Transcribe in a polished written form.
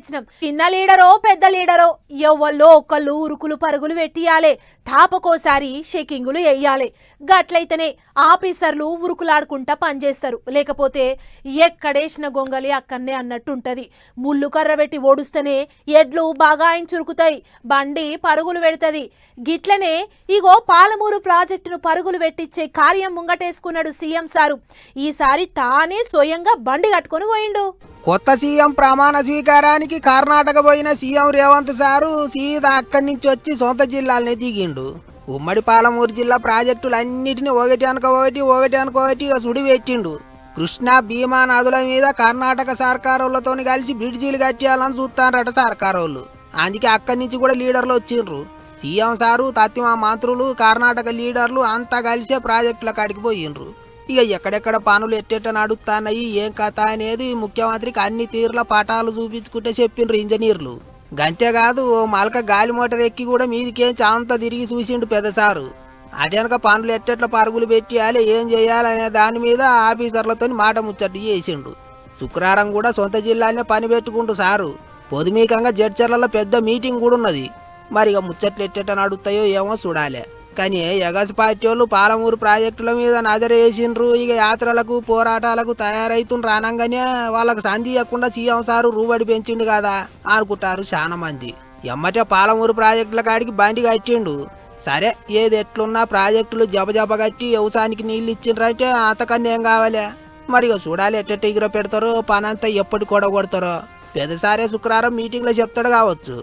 ఇచ్చినాం. చిన్న లీడరో పెద్ద లీడరో ఎవ్వల్లో ఒకళ్ళు ఉరుకులు పరుగులు పెట్టియాలే, తాపకోసారి షెకింగులు వేయాలి. గట్లయితేనే ఆఫీసర్లు ఉరుకులాడుకుంటా పనిచేస్తారు. లేకపోతే ఎక్కడేసిన గొంగలి అక్కడనే అన్నట్టుంటది. ముళ్ళు కర్ర పెట్టి ఓడుస్తేనే ఎడ్లు బాగా చురుకుతాయి, బండి పరుగులు పెడుతుంది. గిట్లనే ఇగో పాలమూరు ప్రాజెక్టును పరుగులు పెట్టించే కార్యం ముంగటేసుకున్నాడు సీఎం సారు. ఈసారి తానే స్వయంగా బండి కట్టుకొని పోయిండు. కొత్త సీఎం ప్రమాణ స్వీకారానికి కర్ణాటక పోయిన సీఎం రేవంత్ సారు సీదా అక్కడి నుంచి వచ్చి సొంత జిల్లాలనే దిగిండు. ఉమ్మడి పాలమూరు జిల్లా ప్రాజెక్టులన్నిటిని ఒకటి అనుకోటి సుడి పెట్టిండు. కృష్ణా భీమా నదుల మీద కర్ణాటక సర్కారోళ్లతో కలిసి బ్రిడ్జీలు కట్టేయాలని చూస్తారట సర్కారోళ్ళు. అందుకే అక్కడి నుంచి కూడా లీడర్లు వచ్చిండ్రు. సీఎం సారు తత్తిమా మంత్రులు కర్ణాటక లీడర్లు అంతా కలిసే ప్రాజెక్టుల కాడికి పోయిండ్రు. ఇక ఎక్కడెక్కడ పనులు ఎట్టెట్ట నడుస్తున్నాయి ఏం కథ అనేది ముఖ్యమంత్రికి అన్ని తీర్ల పటాలు చూపించుకుంటే చెప్పిండ్రు ఇంజనీర్లు. గంతేకాదు ఓ మలక గాలి మోటార్ ఎక్కి కూడా మీదికేంచి అంతా తిరిగి చూసిండు పెద్దసారు. అటెనక పనులు ఎట్టెట్ల పరుగులు పెట్టియాలి ఏం చేయాలనే దాని మీద ఆఫీసర్లతో మాట ముచ్చట్టు చేసిండు. శుక్రవారం కూడా సొంత జిల్లానే పని పెట్టుకుంటూ సారు. పొదుమీకంగా జడ్చర్లలో పెద్ద మీటింగ్ కూడా ఉన్నది. మరి ఇక ముచ్చట్లు ఎట్టెట్ట నడుస్తాయో ఏమో చూడాలి. కానీ ఎగస్ పార్టీ వాళ్ళు పాలమూరు ప్రాజెక్టుల మీద నజర వేసిండ్రు. ఇక యాత్రలకు పోరాటాలకు తయారైతుండ్రు. అనగానే వాళ్ళకు సంధి ఇవ్వకుండా సీఎం సారు రూబడి పెంచిండు కదా అనుకుంటారు చాలా మంది. ఎమ్మటే పాలమూరు ప్రాజెక్టుల కాడికి బండి కట్టిండు. సరే ఏది ఎట్లున్నా ప్రాజెక్టులు జబజబ కట్టి వ్యవసాయానికి నీళ్ళు ఇచ్చిండ్రంటే అంతకన్నా ఏం కావాలి. మరి ఇక చూడాలి ఎట్టెట్ట ఎగిర పెడతారో పనంతా ఎప్పటి కూడా కొడతారో. పెద్దసారే శుక్రవారం మీటింగ్లో చెప్తాడు కావచ్చు.